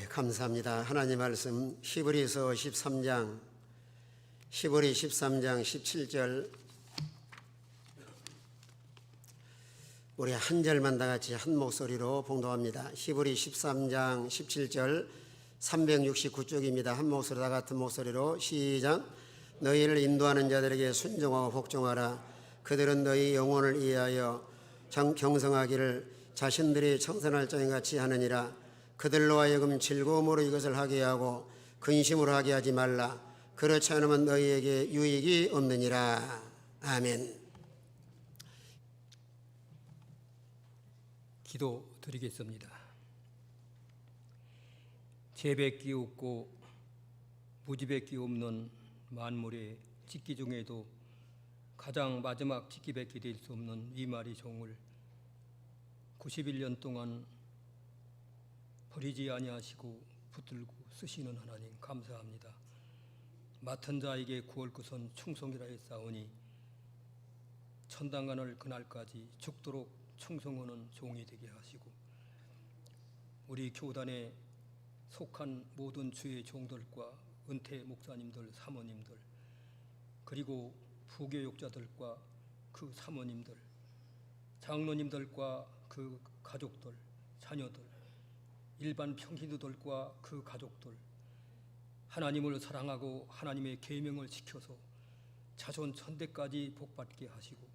감사합니다. 하나님 말씀 히브리서 13장 17절 우리 한 절만 다 같이 한 목소리로 봉독합니다. 히브리 13장 17절 369쪽입니다. 한 목소리 다 같은 목소리로 시작. 너희를 인도하는 자들에게 순종하고 복종하라. 그들은 너희 영혼을 이해하여 경성하기를 자신들이 청산할 자인 같이 하느니라. 그들로 하여금 즐거움으로 이것을 하게 하고 근심으로 하게 하지 말라. 그렇지 않으면 너희에게 유익이 없느니라. 아멘. 기도드리겠습니다. 재백기 없고 무지백기 없는 만물의 직기 중에도 가장 마지막 직기백기 될 수 없는 위마리 종을 91년 동안 버리지 아니하시고 붙들고 쓰시는 하나님 감사합니다. 맡은 자에게 구할 것은 충성이라 했사오니 천당간을 그날까지 죽도록 충성하는 종이 되게 하시고 우리 교단에 속한 모든 주의 종들과 은퇴 목사님들, 사모님들 그리고 부교육자들과 그 사모님들, 장로님들과 그 가족들, 자녀들, 일반 평신도들과 그 가족들 하나님을 사랑하고 하나님의 계명을 지켜서 자손 천대까지 복받게 하시고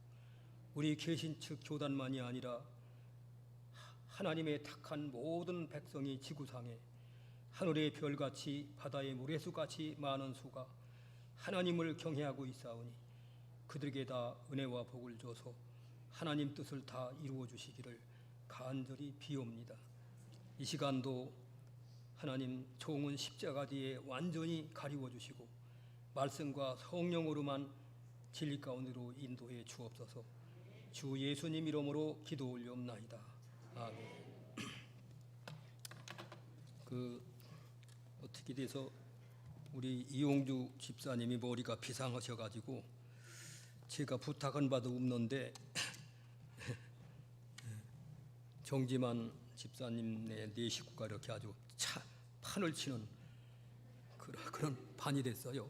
우리 개신측 교단만이 아니라 하나님의 택한 모든 백성이 지구상에 하늘의 별같이 바다의 모래수같이 많은 수가 하나님을 경외하고 있사오니 그들에게 다 은혜와 복을 줘서 하나님 뜻을 다 이루어 주시기를 간절히 비옵니다. 이 시간도 하나님 종은 십자가 뒤에 완전히 가리워 주시고 말씀과 성령으로만 진리 가운데로 인도해 주옵소서. 주 예수님 이름으로 기도 올리옵나이다. 아멘. 어떻게 돼서 우리 이용주 집사님이 머리가 비상하셔가지고 제가 부탁은 바도 없는데 정지만 집사님네 네 식구가 이렇게 아주 판을 치는 그런 판이 됐어요.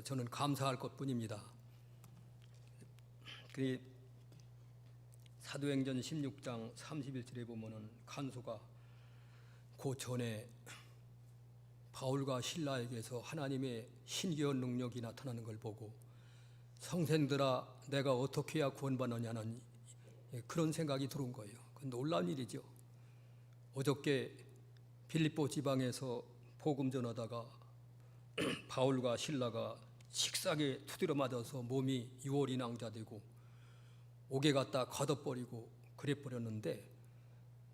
저는 감사할 것뿐입니다. 사도행전 16장 31절에 보면은 간수가 그 전에 바울과 실라에게서 하나님의 신기한 능력이 나타나는 걸 보고 성생들아 내가 어떻게 해야 구원받느냐는 그런 생각이 들은 거예요. 놀라운 일이죠. 어저께 빌립보 지방에서 복음 전하다가 바울과 실라가 식사에 두드려 맞아서 몸이 유월이 낭자되고 옥에 갖다 걷어버리고 그래버렸는데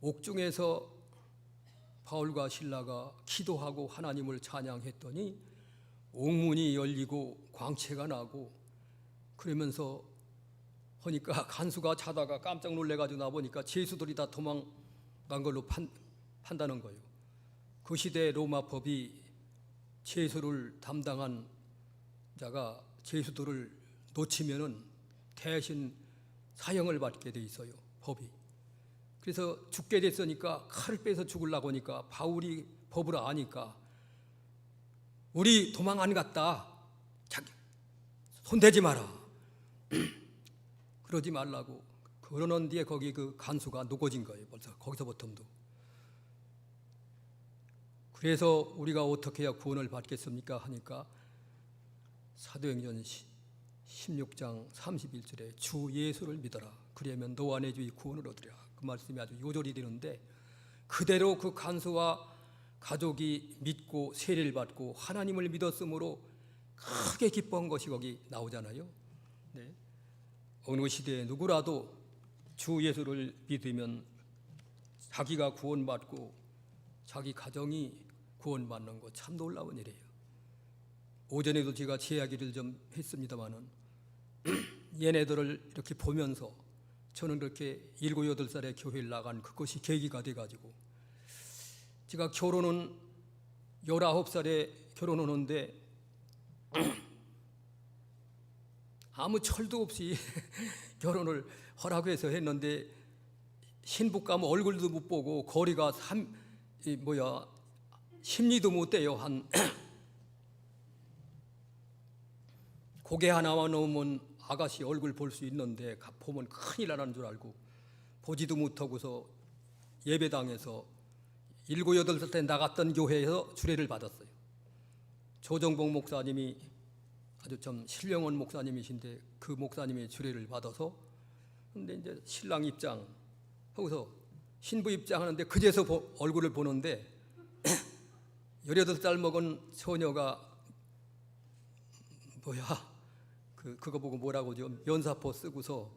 옥중에서 바울과 실라가 기도하고 하나님을 찬양했더니 옥문이 열리고 광채가 나고 그러면서 하니까 간수가 자다가 깜짝 놀래가지고 나보니까 죄수들이 다 도망간 걸로 판다는 거예요. 그 시대 로마 법이 죄수를 담당한 자가 죄수들을 놓치면은 대신 사형을 받게 돼 있어요. 법이. 그래서 죽게 됐으니까 칼을 빼서 죽으려고 하니까 바울이 법을 아니까 우리 도망 안 갔다. 자기 손대지 마라. 그러지 말라고. 그러는 뒤에 거기 그 간수가 녹아진 거예요. 벌써 거기서부터도. 그래서 우리가 어떻게 해야 구원을 받겠습니까? 하니까 사도행전 16장 31절에 주 예수를 믿어라. 그러면 너와 내 주의 구원을 얻으리라. 그 말씀이 아주 요절이 되는데 그대로 그 간수와 가족이 믿고 세례를 받고 하나님을 믿었으므로 크게 기뻐한 것이 거기 나오잖아요. 네. 어느 시대에 누구라도 주 예수를 믿으면 자기가 구원받고 자기 가정이 구원받는 거 참 놀라운 일이에요. 오전에도 제가 제 이야기를 좀 했습니다마는 얘네들을 이렇게 보면서 저는 그렇게 7, 8살에 교회를 나간 그것이 계기가 돼가지고 제가 결혼은 19살에 결혼하는데 아무 철도 없이 결혼을 허락해서 했는데 신부 가면 얼굴도 못 보고 거리가 심리도 못 돼요. 한 고개 하나만 놓으면 아가씨 얼굴 볼 수 있는데 보면 큰일 나는 줄 알고 보지도 못하고서 예배당에서 7, 8살 때 나갔던 교회에서 주례를 받았어요. 조정복 목사님이 아주 좀 신령한 목사님이신데 그 목사님의 주례를 받아서 근데 이제 신랑 입장 하고서 신부 입장하는데 그제서 얼굴을 보는데 18살 먹은 소녀가 그거 보고 뭐라고 죠 면사포 쓰고서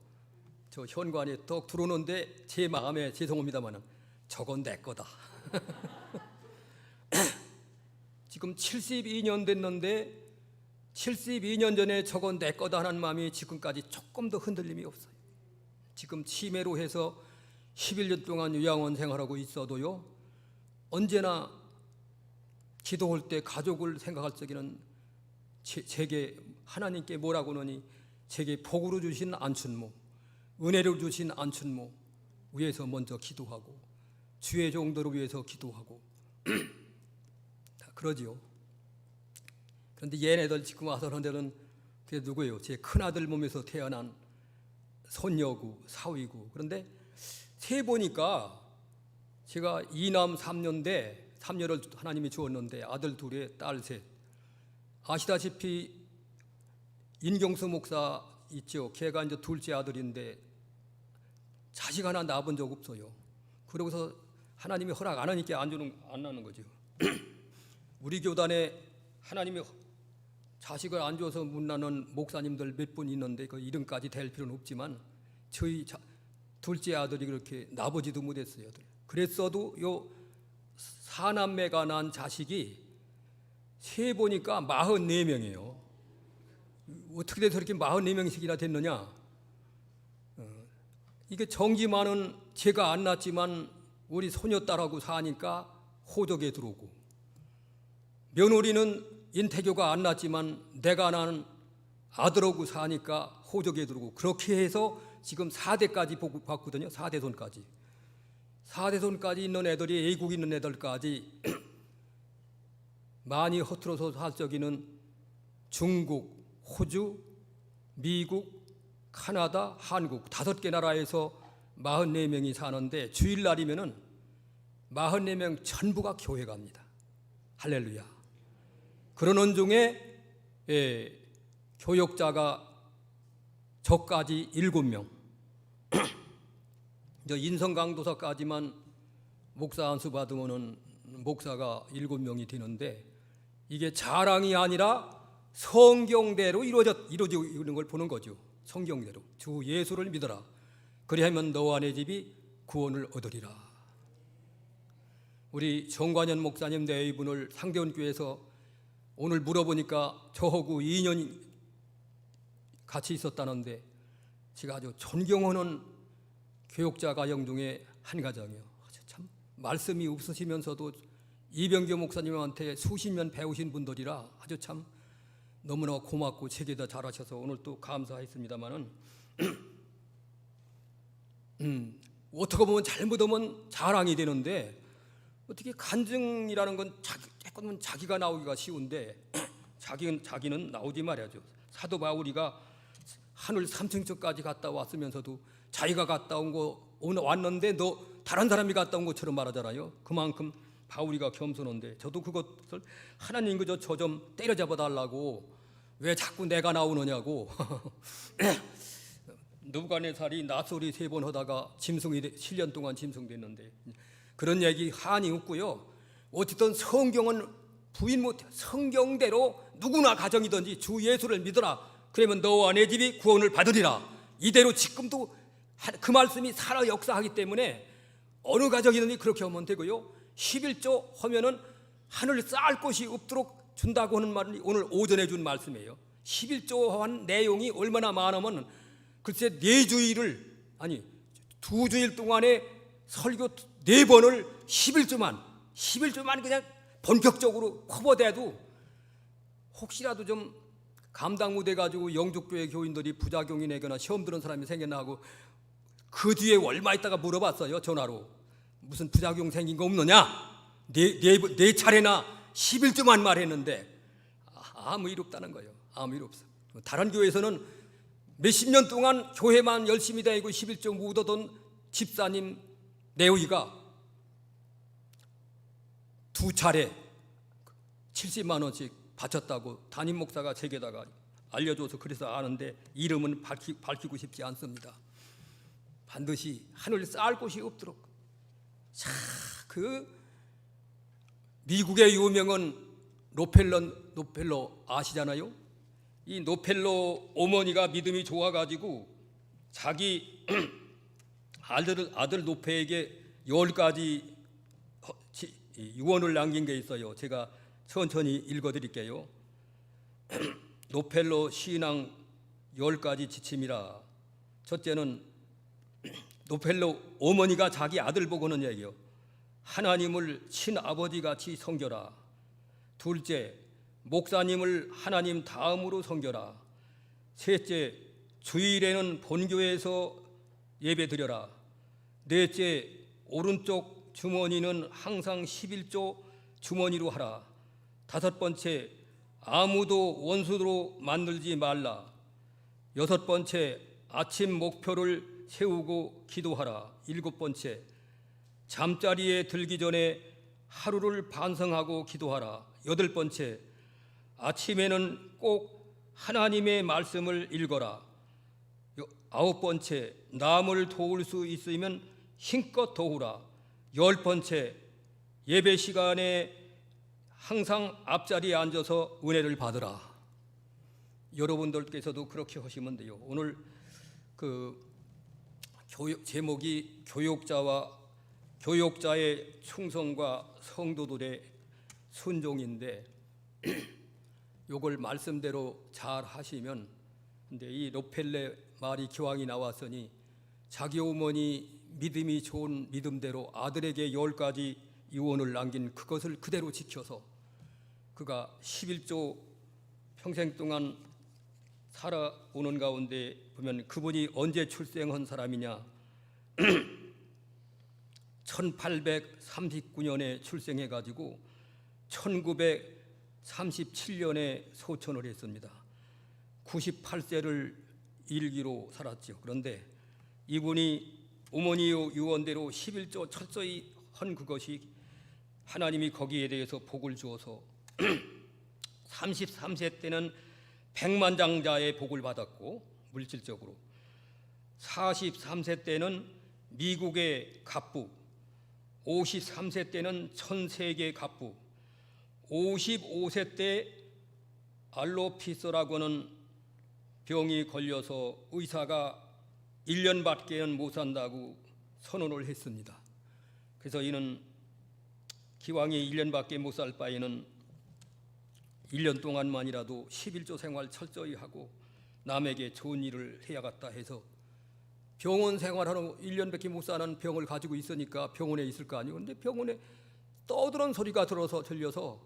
저 현관에 떡 들어오는데 제 마음에 죄송합니다만은 저건 내 거다. 지금 72년 됐는데 72년 전에 저건 내 거다 하는 마음이 지금까지 조금 더 흔들림이 없어요. 지금 치매로 해서 11년 동안 요양원 생활하고 있어도요, 언제나 기도할 때 가족을 생각할 적에는 제게 하나님께 뭐라고 하니 제게 복으로 주신 안춘모, 은혜로 주신 안춘모 위해서 먼저 기도하고 주의 종들을 위해서 기도하고 그러지요. 그런데 얘네들 지금 와서는 데는 그게 누구예요? 제 큰아들 몸에서 태어난 손녀고 사위고. 그런데 세 보니까 제가 2남 3녀인데 3녀를 하나님이 주었는데 아들 둘에 딸 셋. 아시다시피 인경수 목사 있죠. 걔가 이제 둘째 아들인데 자식 하나 낳아본 적 없어요. 그러고서 하나님이 허락 안 하니까 안 나는 거죠. 우리 교단에 하나님이 자식을 안 줘서 못 낳는 목사님들 몇 분 있는데 그 이름까지 될 필요는 없지만 저희 둘째 아들이 그렇게 나보지도 못했어요. 그랬어도 요 사남매가 난 자식이 세 보니까 44명이에요. 어떻게 돼서 이렇게 44명씩이나 됐느냐? 이게 정지만은 제가 안 낳았지만 우리 소녀딸하고 사니까 호적에 들어오고, 며느리는 인태교가 안 낳았지만 내가 낳은 아들하고 사니까 호적에 들어오고, 그렇게 해서 지금 4대까지 봤거든요. 4대손까지. 4대손까지 있는 애들이 애국 있는 애들까지 많이 허투루서 살 적에는 중국, 호주, 미국, 카나다, 한국 5개 나라에서 44명이 사는데 주일날이면은 44명 전부가 교회 갑니다. 할렐루야. 그러는 중에 교역자가 저까지 7명, 인성강도사까지만 목사 안수 받으면은 목사가 7명이 되는데 이게 자랑이 아니라 성경대로 이루어지고 있는 걸 보는 거죠. 성경대로 주 예수를 믿어라. 그리하면 너와 내 집이 구원을 얻으리라. 우리 정관현 목사님 내분을 상대원교회에서 오늘 물어보니까 저하고 2년 같이 있었다는데 제가 아주 존경하는 교육자 가정 중에 한 가정이요. 참 말씀이 없으시면서도 이병규 목사님한테 수십 년 배우신 분들이라 아주 참 너무나 고맙고 책에다 잘하셔서 오늘 또 감사했습니다마는 어떻게 보면 잘못하면 자랑이 되는데 어떻게 간증이라는 건 자기가 나오기가 쉬운데 자기는 나오지 말아야죠. 사도 바울이가 하늘 3층까지 갔다 왔으면서도 자기가 갔다 온 거 왔는데 너 다른 사람이 갔다 온 것처럼 말하잖아요. 그만큼 바울이가 겸손한데 저도 그것을 하나님 그저 저 좀 때려잡아 달라고 왜 자꾸 내가 나오느냐고 느부갓네살이 낫소리 3번 하다가 짐승이 7년 동안 짐승됐는데 그런 얘기 한이 없고요. 어쨌든 성경은 부인 못해. 성경대로 누구나 가정이든지 주 예수를 믿어라. 그러면 너와 내 집이 구원을 받으리라. 이대로 지금도 그 말씀이 살아 역사하기 때문에 어느 가정이든지 그렇게 하면 되고요. 11조 하면은 하늘 쌓을 곳이 없도록 준다고 하는 말이 오늘 오전에 준 말씀이에요. 11조 한 내용이 얼마나 많으면 글쎄 2주일 동안에 설교 4번을 11조만 그냥 본격적으로 커버돼도 혹시라도 좀 감당 못해 가지고 영족교회 교인들이 부작용이 내거나 시험 들은 사람이 생겼나 하고 그 뒤에 얼마 있다가 물어봤어요. 전화로. 무슨 부작용 생긴 거 없느냐? 네 차례나 11조만 말했는데 아무 일 없다는 거예요. 아무 일 없어. 다른 교회에서는 몇십 년 동안 교회만 열심히 다니고 11조 묻어둔 집사님 내위가 두 차례 70만 원씩 바쳤다고 담임 목사가 제게다가 알려줘서 그래서 아는데 이름은 밝히고 싶지 않습니다. 반드시 하늘 쌓을 곳이 없도록. 자, 그 미국의 유명한 로펠러 아시잖아요? 이 로펠러 어머니가 믿음이 좋아가지고 자기 아들 노페에게 10가지 유언을 남긴 게 있어요. 제가 천천히 읽어드릴게요. 노펠러 신앙 10가지 지침이라. 첫째는 노펠러 어머니가 자기 아들 보고는 얘기요. 하나님을 친아버지같이 섬겨라. 둘째, 목사님을 하나님 다음으로 섬겨라. 셋째, 주일에는 본교회에서 예배드려라. 넷째, 오른쪽 주머니는 항상 11조 주머니로 하라. 다섯 번째, 아무도 원수로 만들지 말라. 여섯 번째, 아침 목표를 세우고 기도하라. 일곱 번째, 잠자리에 들기 전에 하루를 반성하고 기도하라. 여덟 번째, 아침에는 꼭 하나님의 말씀을 읽어라. 아홉 번째, 남을 도울 수 있으면 힘껏 도우라. 열 번째, 예배 시간에 항상 앞자리에 앉아서 은혜를 받으라. 여러분들께서도 그렇게 하시면 돼요. 오늘 그 제목이 교육자의 충성과 성도들의 순종인데 요걸 말씀대로 잘 하시면, 근데 이 로펠레 말이 기왕이 나왔으니 자기 어머니 믿음이 좋은 믿음대로 아들에게 10가지 유언을 남긴 그것을 그대로 지켜서 그가 11조 평생 동안 살아오는 가운데 보면 그분이 언제 출생한 사람이냐. 1839년에 출생해가지고 1937년에 소천을 했습니다. 98세를 일기로 살았죠. 그런데 이분이 어머니 유언대로 11조 철저히 한 그것이 하나님이 거기에 대해서 복을 주어서 33세 때는 백만장자의 복을 받았고 물질적으로, 43세 때는 미국의 갑부, 53세 때는 전 세계 갑부, 55세 때 알로피스라고 하는 병이 걸려서 의사가 1년밖에는 못 산다고 선언을 했습니다. 그래서 이는 기왕에 1년밖에 못 살 바에는 1년 동안만이라도 11조 생활 철저히 하고 남에게 좋은 일을 해야겠다 해서 병원 생활하는 1년밖에 못 사는 병을 가지고 있으니까 병원에 있을 거 아니에요. 근데 병원에 떠드는 소리가 들려서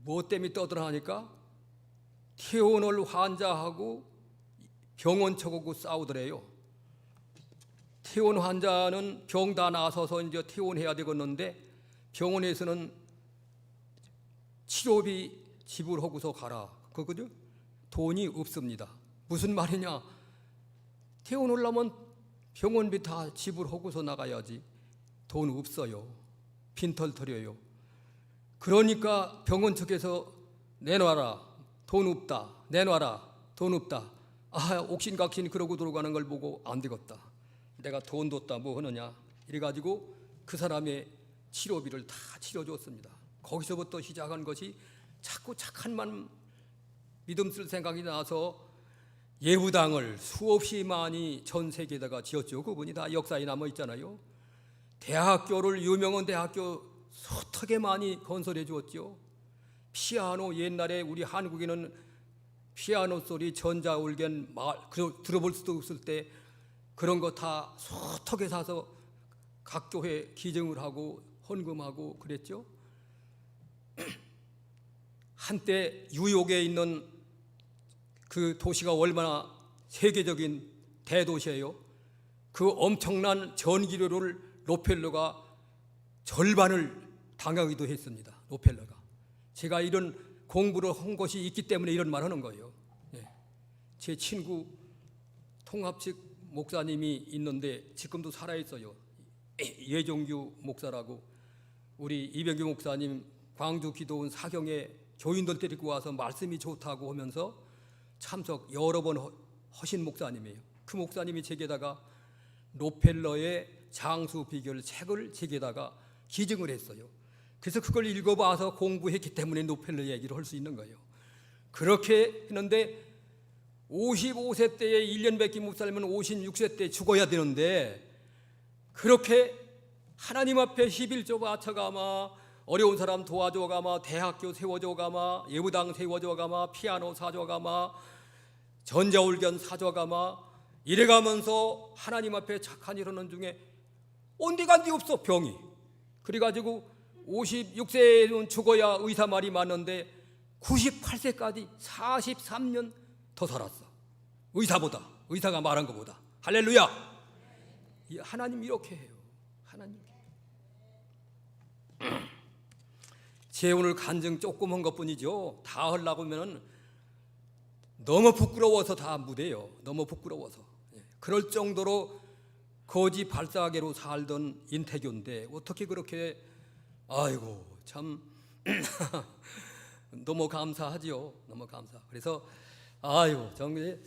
뭐 때문에 떠들어하니까 퇴원을 환자하고 병원 쪽하고 싸우더래요. 퇴원 환자는 병 다 나서서 이제 퇴원해야 되겠는데 병원에서는 치료비 지불하고서 가라. 그거죠? 돈이 없습니다. 무슨 말이냐? 퇴원하려면 병원비 다 지불하고서 나가야지. 돈 없어요. 빈털터려요. 그러니까 병원 측에서 내놔라. 돈 없다. 내놔라. 돈 없다. 아, 옥신각신 그러고 들어가는 걸 보고 안 되겠다. 내가 돈 뒀다 뭐 하느냐. 이래가지고 그 사람의 치료비를 다 치러줬습니다. 거기서부터 시작한 것이 자꾸 착한만 믿음 쓸 생각이 나서 예후당을 수없이 많이 전 세계에다가 지었죠. 그분이 다 역사에 남아 있잖아요. 대학교를 유명한 대학교 서턱에 많이 건설해 주었죠. 피아노, 옛날에 우리 한국에는 피아노 소리, 전자올겐 들어볼 수도 없을 때 그런 거 다 서턱에 사서 각 교회 기증을 하고 헌금하고 그랬죠. 한때 뉴욕에 있는 그 도시가 얼마나 세계적인 대도시예요. 그 엄청난 전기료를 로펠러가 절반을 당하기도 했습니다. 로펠러가. 제가 이런 공부를 한 것이 있기 때문에 이런 말 하는 거예요. 예. 제 친구 통합식 목사님이 있는데 지금도 살아있어요. 예종규 목사라고. 우리 이병규 목사님 광주 기도원 사경에 교인들 데리고 와서 말씀이 좋다고 하면서 참석 여러 번 하신 목사님이에요. 그 목사님이 제게다가 로펠러의 장수 비결 책을 제게다가 기증을 했어요. 그래서 그걸 읽어봐서 공부했기 때문에 로펠러 얘기를 할 수 있는 거예요. 그렇게 했는데 55세 때에 1년밖에 못 살면 56세 때 죽어야 되는데 그렇게 하나님 앞에 11조 바쳐가마, 어려운 사람 도와줘가마, 대학교 세워줘가마, 예부당 세워줘가마, 피아노 사줘가마, 전자올견 사줘가마 이래가면서 하나님 앞에 착한 일 하는 중에 온데간데 없어 병이. 그래가지고 56세에는 죽어야 의사 말이 맞는데 98세까지 43년 더 살았어. 의사가 말한 것보다. 할렐루야. 하나님 이렇게 해요. 하나님. 제 오늘 간증 조금 한 것뿐이죠. 다 하려고 하면 너무 부끄러워서 다 못해요. 너무 부끄러워서. 그럴 정도로 거지 발사계로 살던 인태교인데 어떻게 그렇게 아이고 참 너무 감사하지요. 너무 감사. 그래서 아이고 정말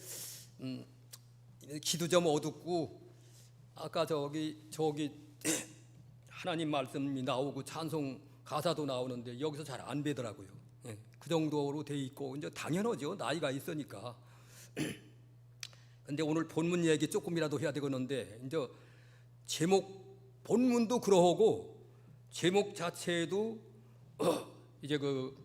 기도 좀 어둡고 아까 저기 하나님 말씀이 나오고 찬송 가사도 나오는데 여기서 잘 안 되더라고요. 그 정도로 돼 있고 이제 당연하죠. 나이가 있으니까. 근데 오늘 본문 얘기 조금이라도 해야 되겠는데 이제 제목 본문도 그러하고 제목 자체도 이제 그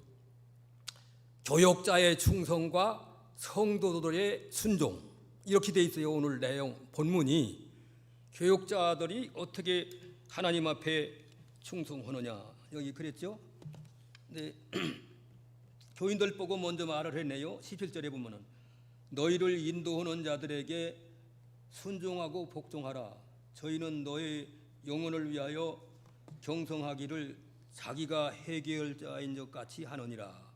교역자의 충성과 성도들의 순종 이렇게 돼 있어요. 오늘 내용 본문이 교역자들이 어떻게 하나님 앞에 충성하느냐 여기 그랬죠. 근데 교인들 보고 먼저 말을 했네요. 17절에 보면은 너희를 인도하는 자들에게 순종하고 복종하라. 저희는 너의 영혼을 위하여 경성하기를 자기가 해결자인 것 같이 하느니라.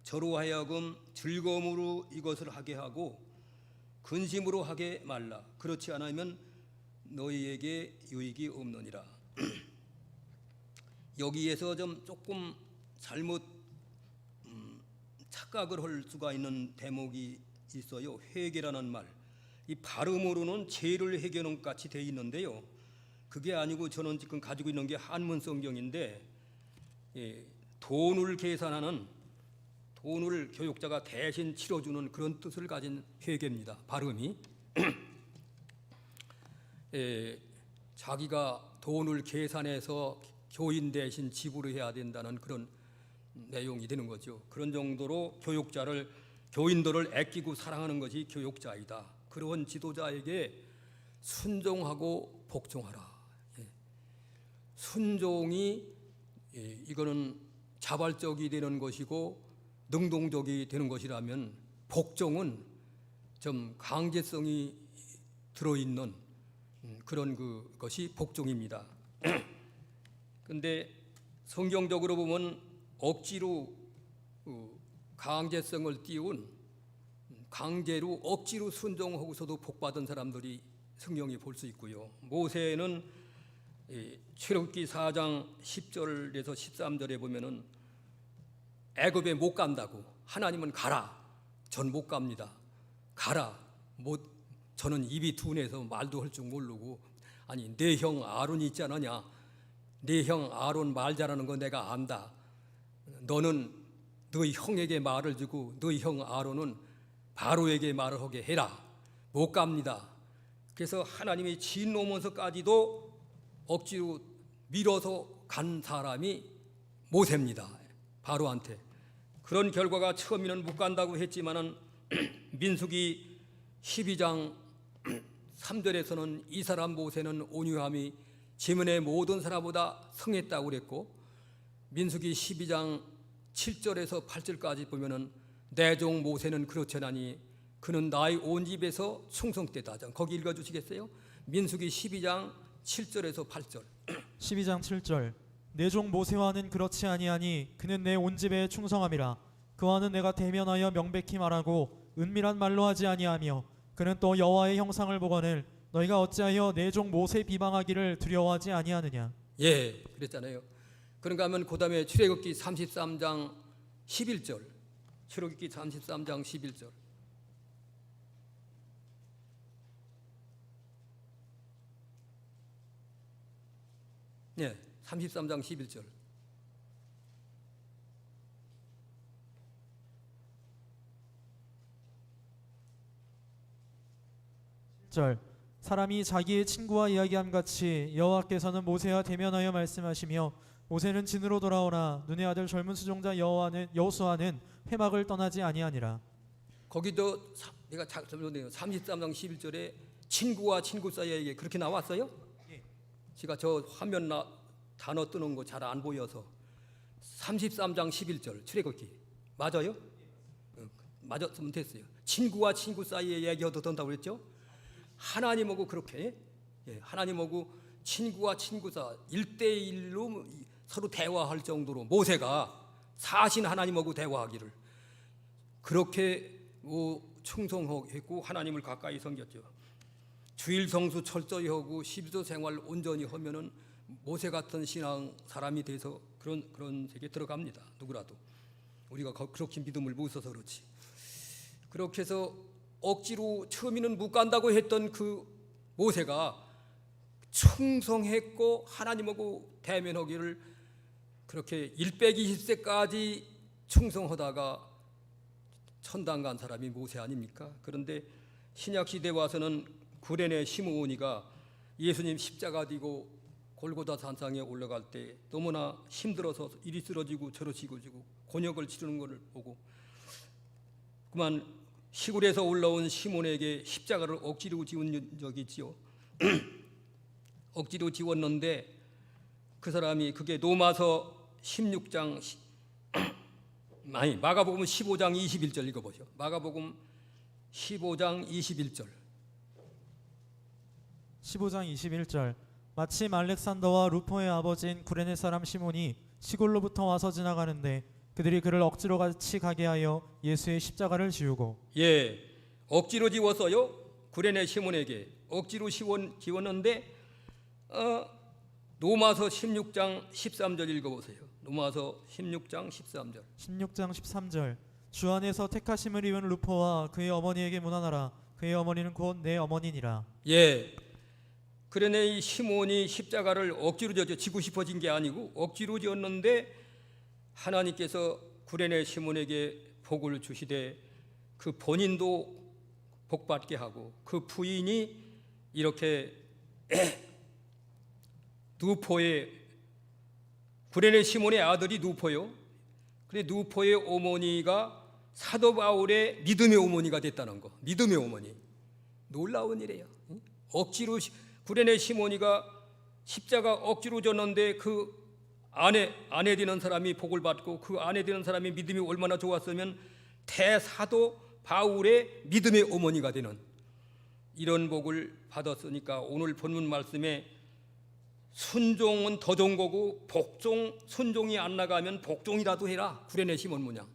저로 하여금 즐거움으로 이것을 하게 하고 근심으로 하게 말라. 그렇지 않으면 너희에게 유익이 없느니라. 여기에서 좀 조금 잘못 착각을 할 수가 있는 대목이 있어요. 회개라는 말, 이 발음으로는 죄를 회개하는 같이 돼 있는데요. 그게 아니고 저는 지금 가지고 있는 게 한문 성경인데 돈을 계산하는 돈을 교육자가 대신 치러주는 그런 뜻을 가진 회개입니다. 발음이 자기가 돈을 계산해서 교인 대신 지불해야 된다는 그런 내용이 되는 거죠. 그런 정도로 교인들을 아끼고 사랑하는 것이 교육자이다. 그러한 지도자에게 순종하고 복종하라. 순종이 이거는 자발적이 되는 것이고 능동적이 되는 것이라면 복종은 좀 강제성이 들어있는 그런 것이 복종입니다. 근데 성경적으로 보면 억지로 강제성을 띄운 강제로 억지로 순종하고서도 복받은 사람들이 성경에 볼 수 있고요. 모세는 출애굽기 4장 10절에서 13절에 보면은 애굽에 못 간다고 하나님은 가라. 전 못 갑니다. 가라. 저는 입이 둔해서 말도 할 줄 모르고 아니 내 형 아론이 있지 않느냐. 내 형 아론 말 잘하는 거 내가 안다. 너는 너희 형에게 말을 주고 너희 형 아론은 바로에게 말을 하게 해라. 못 갑니다. 그래서 하나님이 진노면서까지도 억지로 밀어서 간 사람이 모세입니다. 바로한테. 그런 결과가 처음에는 못 간다고 했지만은 민수기 12장 3절에서는 이 사람 모세는 온유함이 지문의 모든 사람보다 성했다고 그랬고 민수기 12장 7절에서 8절까지 보면은 내 종 모세는 그렇지 않으니 그는 나의 온 집에서 충성되다. 거기 읽어주시겠어요? 민수기 12장 7절에서 8절. 12장 7절 내 종 모세와는 그렇지 아니하니 그는 내 온 집에 충성함이라. 그와는 내가 대면하여 명백히 말하고 은밀한 말로 하지 아니하며 그는 또 여호와의 형상을 보거늘 너희가 어찌하여 내 종 모세 비방하기를 두려워하지 아니하느냐. 예, 그랬잖아요. 그런가 하면 그 다음에 출애굽기 33장 11절, 출애굽기 33장 11절. 예, 33장 11절. 절 사람이 자기의 친구와 이야기함 같이 여호와께서는 모세와 대면하여 말씀하시며 모세는 진으로 돌아오나 눈의 아들 젊은 수종자 여호수아는 회막을 떠나지 아니하니라. 거기도 내가 잘못했네요. 33장 11절에 친구와 친구 사이에 그렇게 나왔어요? 제가 저 화면 단어 뜨는 거 잘 안 보여서 33장 11절 출애굽기 맞아요? 맞았으면 됐어요. 친구와 친구 사이에 얘기해도 된다고 그랬죠? 하나님하고 그렇게 하나님하고 친구와 친구 사이 1대1로 서로 대화할 정도로 모세가 사신 하나님하고 대화하기를 그렇게 충성했고 하나님을 가까이 섬겼죠. 주일 성수 철저히 하고 십도 생활 온전히 하면은 모세 같은 신앙 사람이 돼서 그런 세계에 들어갑니다. 누구라도 우리가 그렇게 믿음을 못 써서 그렇지. 그렇게 해서 억지로 처음에는 못 간다고 했던 그 모세가 충성했고 하나님하고 대면하기를 그렇게 120세까지 충성하다가 천당 간 사람이 모세 아닙니까? 그런데 신약 시대 와서는 구레네 시므온이가 예수님 십자가 지고 골고다 산상에 올라갈 때 너무나 힘들어서 이리 쓰러지고 저리 쓰러지고 곤욕을 치르는 것을 보고 그만 시골에서 올라온 시몬에게 십자가를 억지로 지운 적이 있지요. 억지로 지웠는데 그 사람이 그게 로마서 16장 마가복음 15장 21절 읽어보죠. 마가복음 15장 21절 15장 21절 마침 알렉산더와 루포의 아버지인 구레네 사람 시몬이 시골로부터 와서 지나가는데 그들이 그를 억지로 같이 가게 하여 예수의 십자가를 지우고 억지로 지웠어요. 구레네 시몬에게 억지로 지웠는데 로마서 16장 13절 읽어보세요. 로마서 16장 13절 16장 13절 주 안에서 택하심을 입은 루포와 그의 어머니에게 문안하라. 그의 어머니는 곧 내 어머니니라. 그러네 이 시몬이 십자가를 억지로 지고 싶어진 게 아니고 억지로 지었는데 하나님께서 구레네 시몬에게 복을 주시되 그 본인도 복받게 하고 그 부인이 이렇게 누포의 구레네 시몬의 아들이 누포요. 그래 누포의 어머니가 사도 바울의 믿음의 어머니가 됐다는 거. 믿음의 어머니. 놀라운 일이에요. 억지로 구레네 시몬이가 십자가 억지로 졌는데 그 아내 되는 사람이 복을 받고 그 아내 되는 사람이 믿음이 얼마나 좋았으면 대사도 바울의 믿음의 어머니가 되는 이런 복을 받았으니까 오늘 본문 말씀에 순종은 더 좋은 거고 순종이 안 나가면 복종이라도 해라. 구레네 시몬 모양.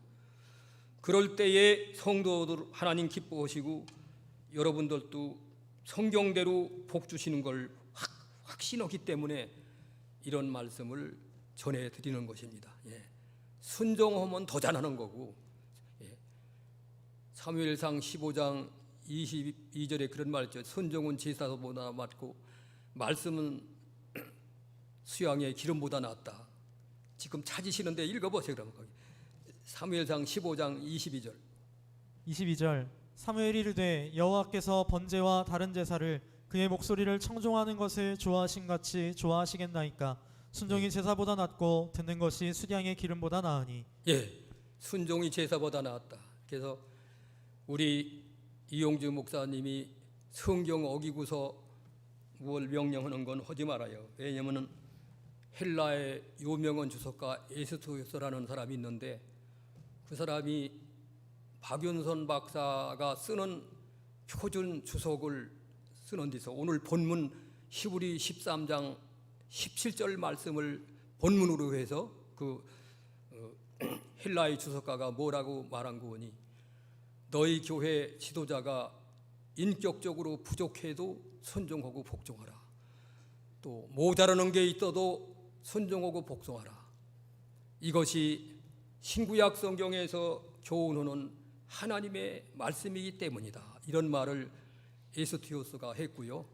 그럴 때에 성도들 하나님 기뻐하시고 여러분들도 성경대로 복 주시는 걸 확신하기 때문에 이런 말씀을 전해드리는 것입니다. 순종하면 더 잘하는 거고 사무엘상 15장 22절에 그런 말 있죠. 순종은 제사보다 낫고 말씀은 수양의 기름보다 낫다. 지금 찾으시는데 읽어보세요. 그러면 거기 사무엘상 15장 22절 사무엘이 이르되 여호와께서 번제와 다른 제사를 그의 목소리를 청종하는 것을 좋아하신 같이 좋아하시겠나이까. 순종이 제사보다 낫고 듣는 것이 수량의 기름보다 나으니. 순종이 제사보다 낫다. 그래서 우리 이용주 목사님이 성경 어기고서 무엇 명령하는 건 하지 말아요. 왜냐하면 헬라의 유명한 주석가 에스토스라는 사람이 있는데 그 사람이 박윤선 박사가 쓰는 표준 주석을 쓰는 데서 오늘 본문 히브리 13장 17절 말씀을 본문으로 해서 헬라의 주석가가 뭐라고 말한 거니, 너희 교회 지도자가 인격적으로 부족해도 순종하고 복종하라. 또 모자라는 게 있어도 순종하고 복종하라. 이것이 신구약 성경에서 교훈하는 하나님의 말씀이기 때문이다. 이런 말을 에스티오스가 했고요.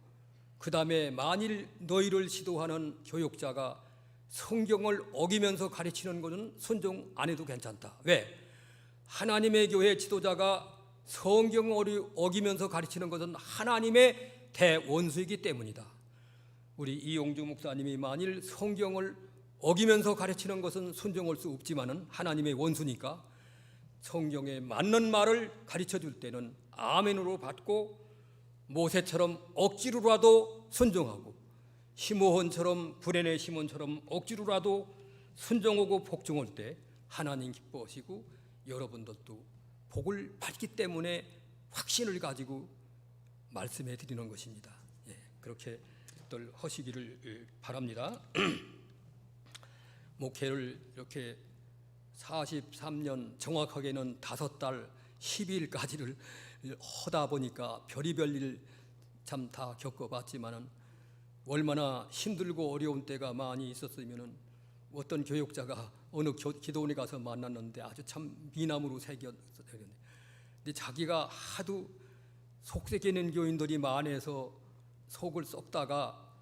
그 다음에 만일 너희를 지도하는 교육자가 성경을 어기면서 가르치는 것은 순종 안 해도 괜찮다. 왜? 하나님의 교회 지도자가 성경을 어기면서 가르치는 것은 하나님의 대원수이기 때문이다. 우리 이용주 목사님이 만일 성경을 어기면서 가르치는 것은 순종할 수 없지만은 하나님의 원수니까 성경에 맞는 말을 가르쳐 줄 때는 아멘으로 받고, 모세처럼 억지로라도 순종하고, 시므온처럼 불행의 시몬처럼 억지로라도 순종하고 복종할 때 하나님 기뻐하시고 여러분들도 복을 받기 때문에 확신을 가지고 말씀해 드리는 것입니다. 예, 그렇게들 하시기를 바랍니다. 목회를 이렇게 43년, 정확하게는 5달 12일까지를 하다 보니까 별의별 일 참 다 겪어봤지만은 얼마나 힘들고 어려운 때가 많이 있었으면은 어떤 교육자가 어느 기도원에 가서 만났는데 아주 참 미남으로 새겼는데, 근데 자기가 하도 속색이는 교인들이 많아서 속을 썩다가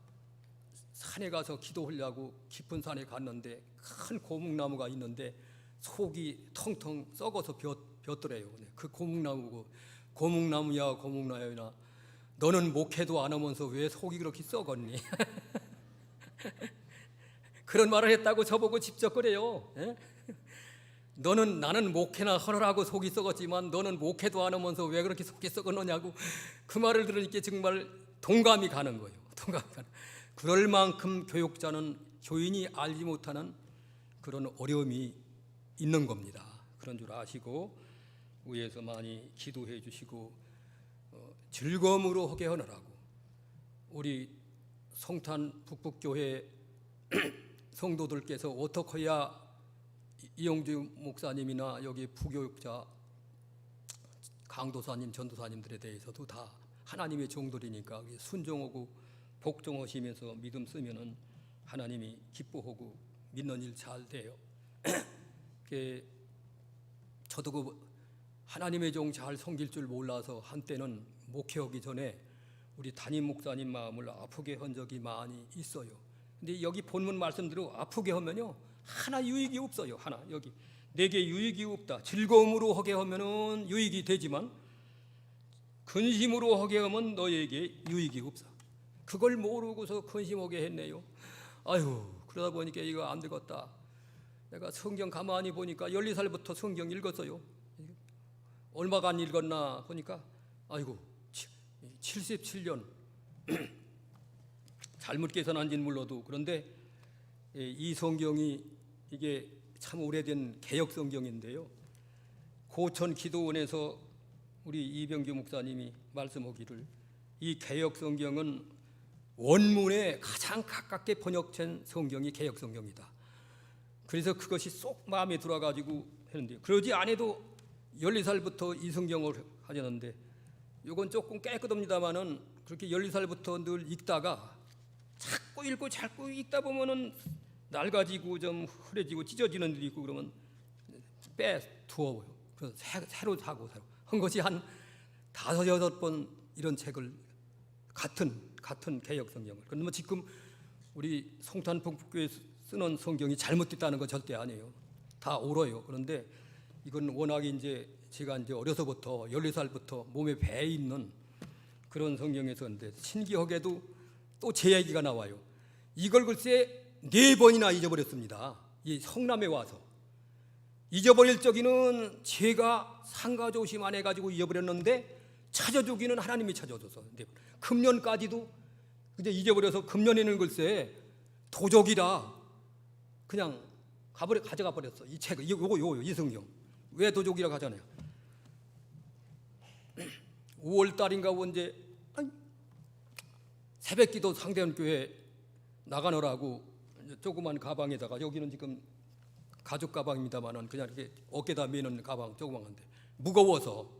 산에 가서 기도하려고 깊은 산에 갔는데 큰 고목나무가 있는데 속이 텅텅 썩어서 벼더래요. 그 고목나무야 고목나무야, 너는 목회도 안 하면서 왜 속이 그렇게 썩었니? 그런 말을 했다고 저보고 집적거려요. 나는 목회나 하느라고 속이 썩었지만 너는 목회도 안 하면서 왜 그렇게 속이 썩었느냐고 그 말을 들으니까 정말 동감이 가는 거예요. 그럴 만큼 교육자는 교인이 알지 못하는 그런 어려움이 있는 겁니다. 그런 줄 아시고 위에서 많이 기도해 주시고 즐거움으로 하게 하느라고 우리 성탄 북북교회 성도들께서 어떻게 해야 이용주 목사님이나 여기 부교육자 강도사님 전도사님들에 대해서도 다 하나님의 종들이니까 순종하고 복종하시면서 믿음 쓰면은 하나님이 기뻐하고 믿는 일 잘 돼요. 저도 그 하나님의 종 잘 섬길 줄 몰라서 한때는 목회하기 전에 우리 담임 목사님 마음을 아프게 한 적이 많이 있어요. 근데 여기 본문 말씀대로 아프게 하면요 하나 유익이 없어요. 하나 여기 내게 유익이 없다. 즐거움으로 하게 하면은 유익이 되지만 근심으로 하게 하면 너에게 유익이 없어. 그걸 모르고서 근심하게 했네요. 아유, 그러다 보니까 이거 안 되겠다. 내가 성경 가만히 보니까 12살부터 성경 읽었어요. 얼마가 안 읽었나 보니까 아이고 77년 잘못 계산한지는 몰라도, 그런데 이 성경이 이게 참 오래된 개역 성경인데요. 고천 기도원에서 우리 이병규 목사님이 말씀하기를 이 개역 성경은 원문에 가장 가깝게 번역된 성경이 개역 성경이다. 그래서 그것이 쏙 마음에 들어가지고 했는데, 그러지 않아도 12살부터 이 성경을 하셨는데 이건 조금 깨끗합니다만은 그렇게 12살부터 늘 읽다가 자꾸 읽다 보면은 낡아지고 좀 흐려지고 찢어지는 일이 있고 그러면 빼두어요. 그래서 새로 사고 한 것이 한 5-6번 이런 책을 같은 개역 성경을. 그런데 뭐 지금 우리 성탄 북북교회 쓰는 성경이 잘못됐다는 건 절대 아니에요. 다 옳아요. 그런데 이건 워낙 이제 제가 이제 어려서부터 14살부터 몸에 배 있는 그런 성경에서인데 신기하게도 또 제 얘기가 나와요. 이걸 글쎄 4번이나 잊어버렸습니다. 이 성남에 와서 잊어버릴 적에는 제가 상가조심 안 해가지고 잊어버렸는데 찾아주기는 하나님이 찾아줘서 금년까지도 이제 잊어버려서 금년에는 글쎄 도적이라 그냥 가져가 버렸어. 이 책을 이 성경 왜 도적이라 하잖아요. 5월 달인가 언제 새벽기도 상대원 교회 나가느라고 조그만 가방에다가, 여기는 지금 가죽 가방입니다만은 그냥 이렇게 어깨다 매는 가방 조그만한데 무거워서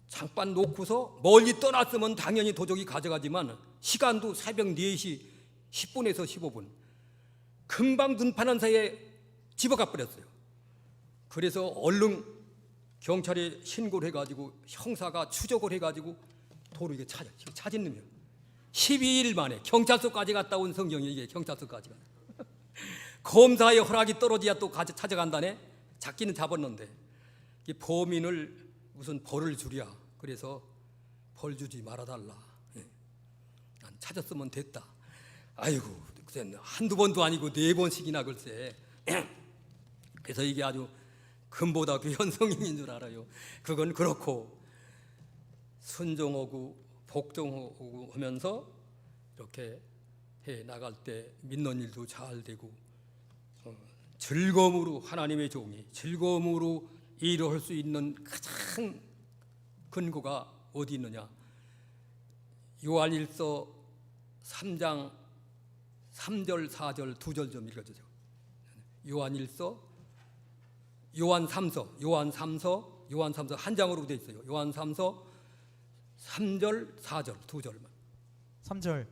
잠깐 놓고서 멀리 떠났으면 당연히 도적이 가져가지만 시간도 새벽 4시 10분에서 15분 금방 눈 파는 사이에 집어가 버렸어요. 그래서 얼른 경찰에 신고를 해가지고 형사가 추적을 해가지고 도로 이게 찾은 놈이에요. 12일 만에 경찰서까지 갔다 온 성경이 이게 경찰서까지 갔다. 검사의 허락이 떨어져야 또 찾아간다네. 잡기는 잡았는데 이 범인을 무슨 벌을 주랴. 그래서 벌 주지 말아달라. 난 찾았으면 됐다. 아이고, 글쎄 한두 번도 아니고 4번씩이나 글쎄. 그래서 이게 아주 금보다 귀한 성인인 줄 알아요. 그건 그렇고 순종하고 복종하고 하면서 이렇게 해 나갈 때 믿는 일도 잘 되고 즐거움으로 하나님의 종이 즐거움으로 일을 할 수 있는 가장 근거가 어디 있느냐? 요한일서 3장 3절 4절 2절 좀 읽어주세요. 요한 3서 한 장으로 되어 있어요. 요한 3서 3절 4절 2절만. 3절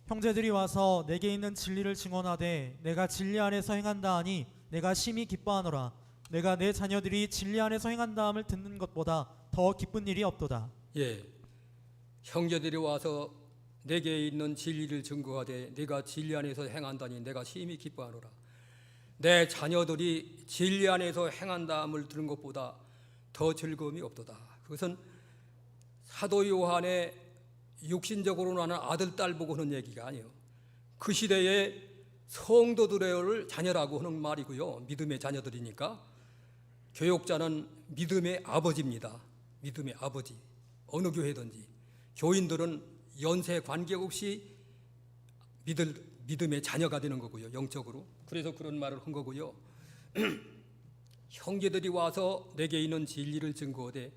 형제들이 와서 내게 있는 진리를 증언하되 내가 진리 안에서 행한다 하니 내가 심히 기뻐하노라. 내가 내 자녀들이 진리 안에서 행한다함을 듣는 것보다 더 기쁜 일이 없도다. 예, 형제들이 와서 내게 있는 진리를 증거하되 내가 진리 안에서 행한다니 내가 심히 기뻐하노라. 내 자녀들이 진리 안에서 행한다함을 들은 것보다 더 즐거움이 없도다. 그것은 사도 요한의 육신적으로 나는 아들 딸 보고 하는 얘기가 아니에요. 그 시대에 성도들을 자녀라고 하는 말이고요. 믿음의 자녀들이니까 교육자는 믿음의 아버지입니다. 믿음의 아버지. 어느 교회든지 교인들은 연세 관계없이 믿음의 자녀가 되는 거고요. 영적으로. 그래서 그런 말을 한 거고요. 형제들이 와서 내게 있는 진리를 증거하되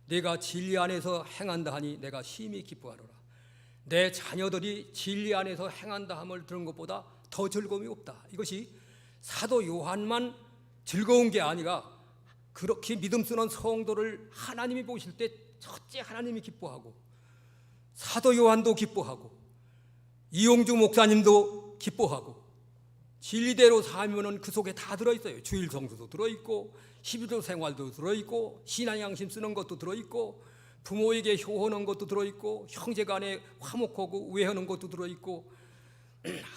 내가 진리 안에서 행한다 하니 내가 심히 기뻐하노라. 내 자녀들이 진리 안에서 행한다 함을 들은 것보다 더 즐거움이 없다. 이것이 사도 요한만 즐거운 게 아니라 그렇게 믿음 쓰는 성도를 하나님이 보실 때 첫째 하나님이 기뻐하고 사도 요한도 기뻐하고 이용주 목사님도 기뻐하고 진리대로 살면은 그 속에 다 들어있어요. 주일 성수도 들어있고 11조 생활도 들어있고 신앙 양심 쓰는 것도 들어있고 부모에게 효하는 것도 들어있고 형제간에 화목하고 우애하는 것도 들어있고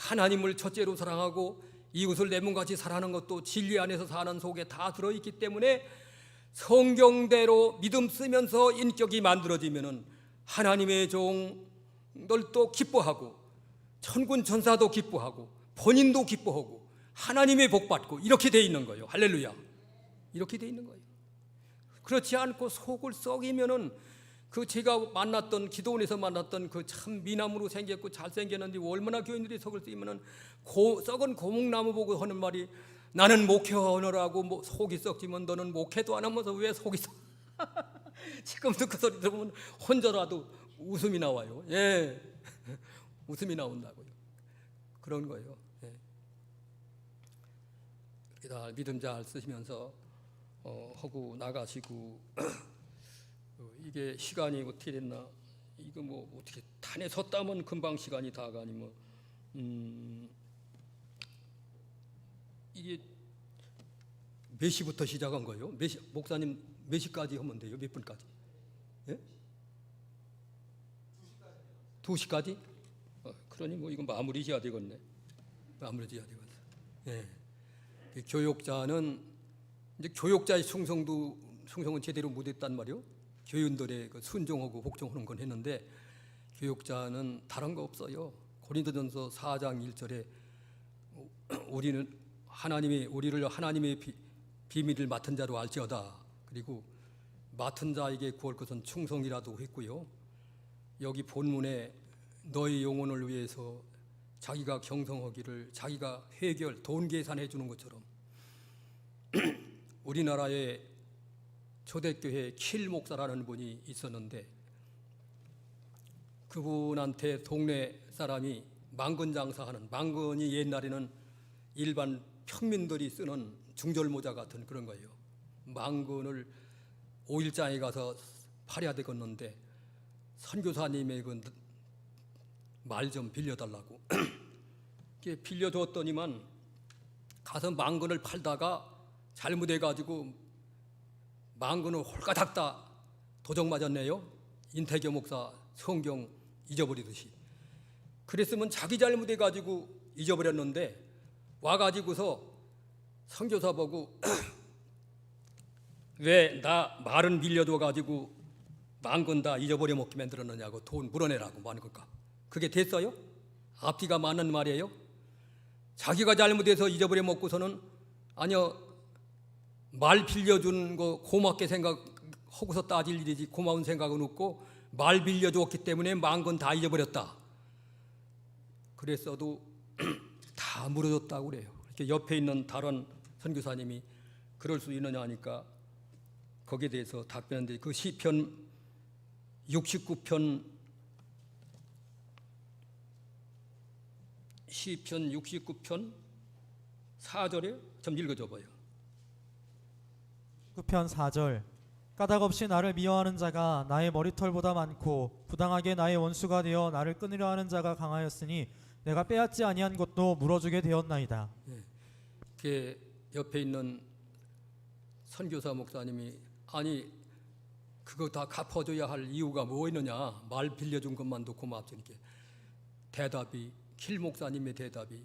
하나님을 첫째로 사랑하고 이웃을 내 몸같이 사랑하는 것도 진리 안에서 사는 속에 다 들어있기 때문에 성경대로 믿음 쓰면서 인격이 만들어지면은 하나님의 종들도 기뻐하고 천군 천사도 기뻐하고 본인도 기뻐하고 하나님의 복 받고 이렇게 돼 있는 거예요. 할렐루야. 이렇게 돼 있는 거예요. 그렇지 않고 속을 썩이면은 그 제가 만났던 기도원에서 만났던 그 참 미남으로 생겼고 잘생겼는데 얼마나 교인들이 속을 썩이면은 썩은 고목나무 보고 하는 말이 나는 목회하느라고 속이 썩지만 너는 목회도 안 하면서 왜 속이 썩? 지금도 그 소리 들으면 혼자라도 웃음이 나와요. 예, 웃음이 나온다고요. 그런 거예요. 예. 그렇게 다 믿음 잘 쓰시면서 하고 나가시고 이게 시간이 어떻게 됐나? 이거 뭐 어떻게 탄에 섰다면 금방 시간이 다 가니 뭐 이게 몇 시부터 시작한 거예요? 몇 시, 목사님 몇 시까지 하면 돼요? 몇 분까지? 예? 2시까지? 그러니 뭐 이건 마무리 지어야 되겠네. 마무리 지어야 되겠네. 예. 그 교육자는 이제 교육자의 충성은 제대로 못했단 말이요. 교인들의 그 순종하고 복종하는 건 했는데 교육자는 다른 거 없어요. 고린도전서 4장 1절에 우리를 하나님의 비밀을 맡은 자로 알지어다. 그리고 맡은 자에게 구할 것은 충성이라도 했고요. 여기 본문에 너희 영혼을 위해서 자기가 경성하기를 자기가 돈 계산해 주는 것처럼 우리나라에 초대교회 킬 목사라는 분이 있었는데 그분한테 동네 사람이 망근 장사하는, 망근이 옛날에는 일반 평민들이 쓰는 중절모자 같은 그런 거예요. 망근을 5일장에 가서 팔아야 되겠는데 선교사님의 그 말 좀 빌려달라고 이렇게 빌려줬더니만 가서 망근을 팔다가 잘못해가지고 망근을 홀가닥 다 도적 맞았네요. 인태교 목사 성경 잊어버리듯이. 그랬으면 자기 잘못해가지고 잊어버렸는데 와가지고서 선교사 보고 왜 나 말은 빌려줘가지고 망근 다 잊어버려 먹게 만들었느냐고 돈 물어내라고 많은 걸까. 그게 됐어요? 앞뒤가 맞는 말이에요? 자기가 잘못해서 잊어버려 먹고서는 아니요 말 빌려준 거 고맙게 생각하고서 따질 일이지 고마운 생각은 없고 말 빌려줬기 때문에 망근 다 잊어버렸다. 그랬어도 다 물어줬다고 그래요. 이렇게 옆에 있는 다른 선교사님이 그럴 수 있느냐 하니까 거기에 대해서 답변했는데 그 시편 69편 4절에 좀 읽어줘 봐요. 그 편 4절. 까닭없이 나를 미워하는 자가 나의 머리털보다 많고 부당하게 나의 원수가 되어 나를 끊으려 하는 자가 강하였으니 내가 빼앗지 아니한 것도 물어주게 되었나이다. 그 옆에 있는 선교사 목사님이 아니 그거 다 갚아줘야 할 이유가 뭐 있느냐, 말 빌려준 것만도 고맙지. 이렇게 대답이 킬 목사님의 대답이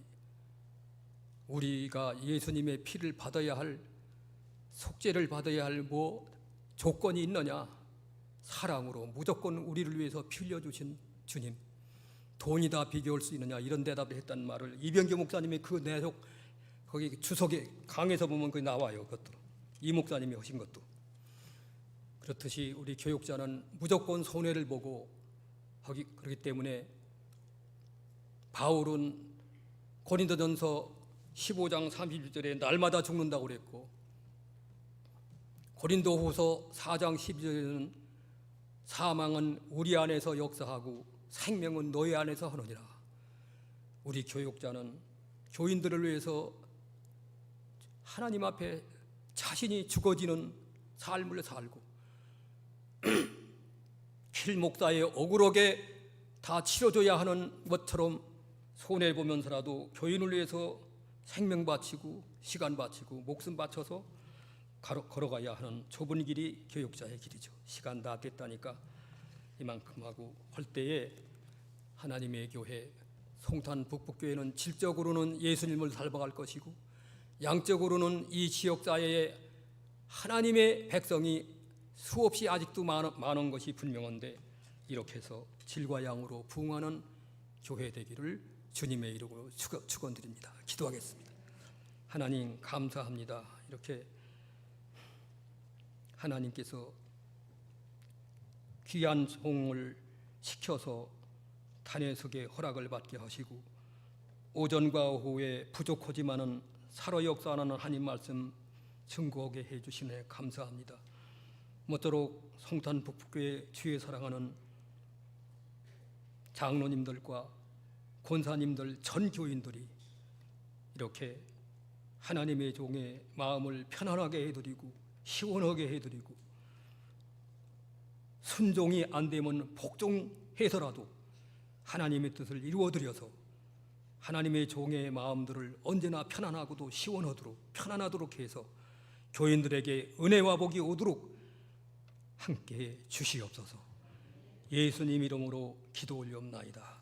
우리가 예수님의 피를 받아야 할 속죄를 받아야 할 뭐 조건이 있느냐, 사랑으로 무조건 우리를 위해서 피 흘려주신 주님, 돈이 다 비교할 수 있느냐, 이런 대답을 했단 말을 이병규 목사님의 그 내속 거기 주석에 강에서 보면 그게 나와요. 그것도 이 목사님이 하신 것도. 그렇듯이 우리 교육자는 무조건 손해를 보고 그렇기 때문에 바울은 고린도전서 15장 31절에 날마다 죽는다고 그랬고 고린도후서 4장 12절에는 사망은 우리 안에서 역사하고 생명은 너희 안에서 하느니라. 우리 교육자는 교인들을 위해서 하나님 앞에 자신이 죽어지는 삶을 살고 킬 목사의 억울하게 다 치러줘야 하는 것처럼 손해보면서라도 교인을 위해서 생명 바치고 시간 바치고 목숨 바쳐서 걸어가야 하는 좁은 길이 교육자의 길이죠. 시간 다 됐다니까 이만큼 하고 할 때에 하나님의 교회 송탄 북북교회는 질적으로는 예수님을 닮아갈 것이고 양적으로는 이 지역사회에 하나님의 백성이 수없이 아직도 많은 것이 분명한데 이렇게 해서 질과 양으로 부흥하는 교회 되기를 주님의 이름으로 축원드립니다. 기도하겠습니다. 하나님 감사합니다. 이렇게 하나님께서 귀한 종을 시켜서 탄핵석의 허락을 받게 하시고 오전과 오후에 부족하지만은 살아 역사하는 하나님 말씀 증거하게 해주시네 감사합니다. 모쪼록 송탄 북북교회 주의 사랑하는 장로님들과 권사님들 전 교인들이 이렇게 하나님의 종의 마음을 편안하게 해드리고 시원하게 해드리고 순종이 안 되면 복종해서라도 하나님의 뜻을 이루어드려서 하나님의 종의 마음들을 언제나 편안하고도 시원하도록 편안하도록 해서 교인들에게 은혜와 복이 오도록 함께해 주시옵소서. 예수님 이름으로 기도 올리옵나이다.